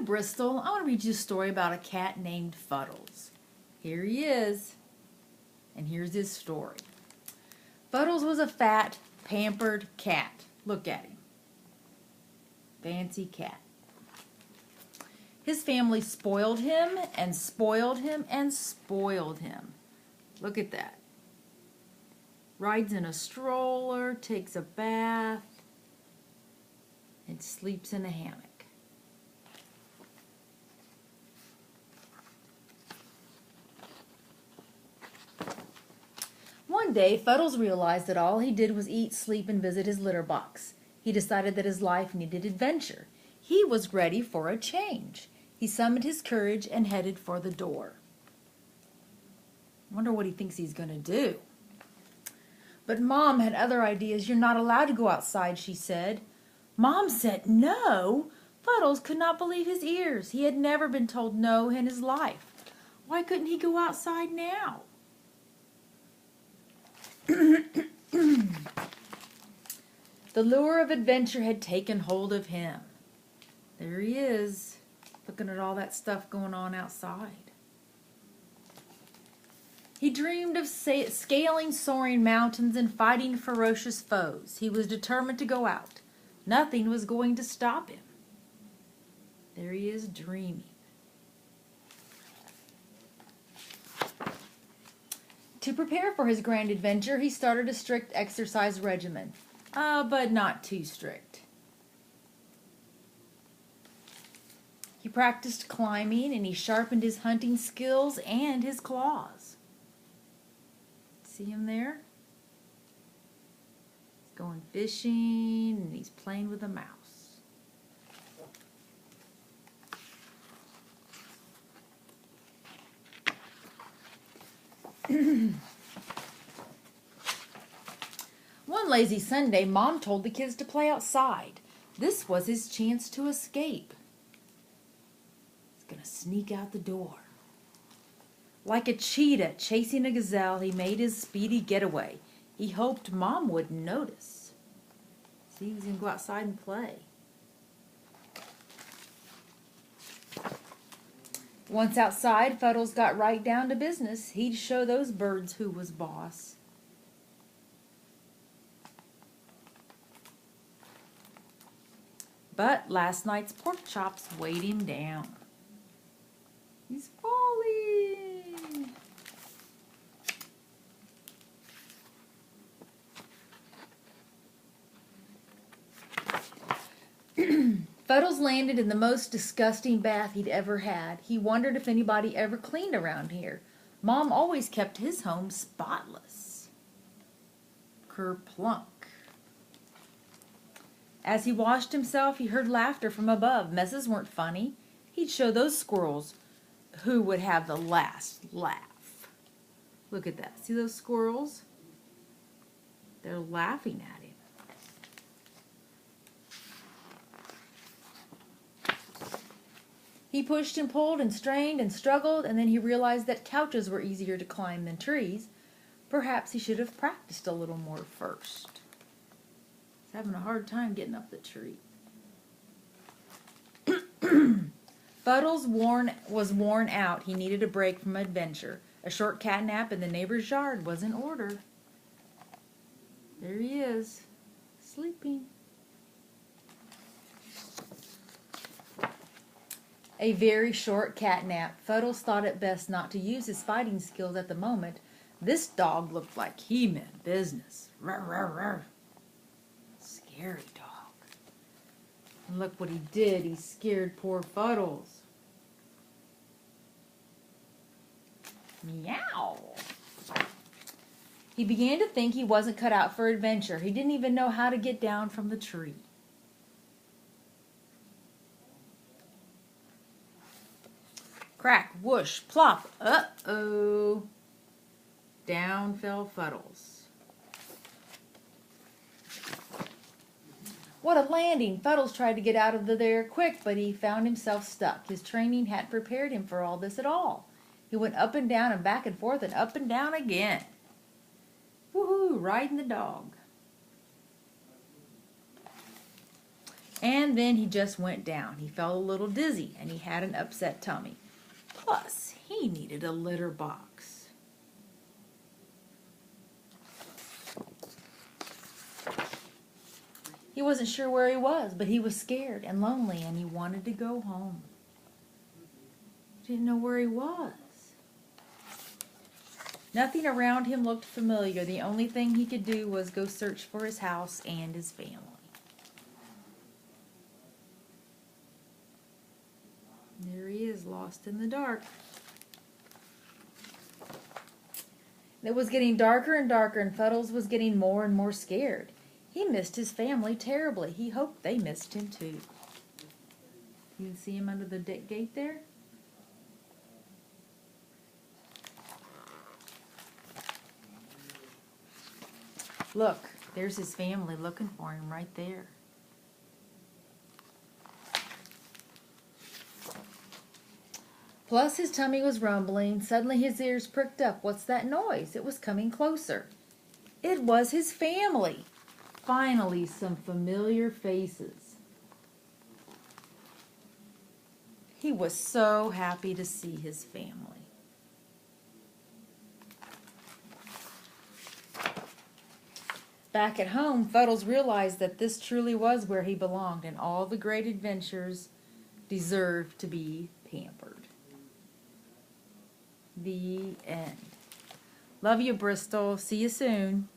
morning, Bristol. I want to read you a story about a cat named Fuddles. Here he is, and here's his story. Fuddles was a fat, pampered cat. Look at him. Fancy cat. His family spoiled him and spoiled him and spoiled him. Look at that. Rides in a stroller, takes a bath, and sleeps in a hammock. One day, Fuddles realized that all he did was eat, sleep, and visit his litter box. He decided that his life needed adventure. He was ready for a change. He summoned his courage and headed for the door. I wonder what he thinks he's going to do. But Mom had other ideas. You're not allowed to go outside, she said. Mom said no. Fuddles could not believe his ears. He had never been told no in his life. Why couldn't he go outside now? The lure of adventure had taken hold of him. There he is, looking at all that stuff going on outside. He dreamed of scaling soaring mountains and fighting ferocious foes. He was determined to go out. Nothing was going to stop him. There he is, dreaming. To prepare for his grand adventure, he started a strict exercise regimen, but not too strict. He practiced climbing and he sharpened his hunting skills and his claws. See him there? He's going fishing and he's playing with a mouse. One lazy Sunday, Mom told the kids to play outside. This was his chance to escape. He's going to sneak out the door. Like a cheetah chasing a gazelle, he made his speedy getaway. He hoped Mom wouldn't notice. See, he's going to go outside and play. Once outside, Fuddles got right down to business. He'd show those birds who was boss. But last night's pork chops weighed him down. He's falling. Fuddles landed in the most disgusting bath he'd ever had. He wondered if anybody ever cleaned around here. Mom always kept his home spotless. Kerplunk. As he washed himself, he heard laughter from above. Messes weren't funny. He'd show those squirrels who would have the last laugh. Look at that. See those squirrels? They're laughing at him. He pushed and pulled and strained and struggled, and then he realized that couches were easier to climb than trees. Perhaps he should have practiced a little more first. He's having a hard time getting up the tree. Fuddles was worn out. He needed a break from adventure. A short cat nap in the neighbor's yard was in order. There he is, sleeping. A very short cat nap. Fuddles thought it best not to use his fighting skills at the moment. This dog looked like he meant business. Rawr, rawr, rawr. Scary dog. And look what he did. He scared poor Fuddles. Meow. He began to think he wasn't cut out for adventure. He didn't even know how to get down from the tree. Crack, whoosh, plop. Uh-oh. Down fell Fuddles. What a landing. Fuddles tried to get out of there quick, but he found himself stuck. His training hadn't prepared him for all this at all. He went up and down and back and forth and up and down again. Woohoo, riding the dog. And then he just went down. He felt a little dizzy and he had an upset tummy. Plus, he needed a litter box. He wasn't sure where he was, but he was scared and lonely and he wanted to go home. He didn't know where he was. Nothing around him looked familiar. The only thing he could do was go search for his house and his family. There he is, lost in the dark. It was getting darker and darker, and Fuddles was getting more and more scared. He missed his family terribly. He hoped they missed him too. You can see him under the gate there? Look, there's his family looking for him right there. Plus his tummy was rumbling. Suddenly his ears pricked up. What's that noise? It was coming closer. It was his family. Finally, some familiar faces. He was so happy to see his family. Back at home, Fuddles realized that this truly was where he belonged, and all the great adventures deserved to be pampered. The end. Love you, Bristol. See you soon.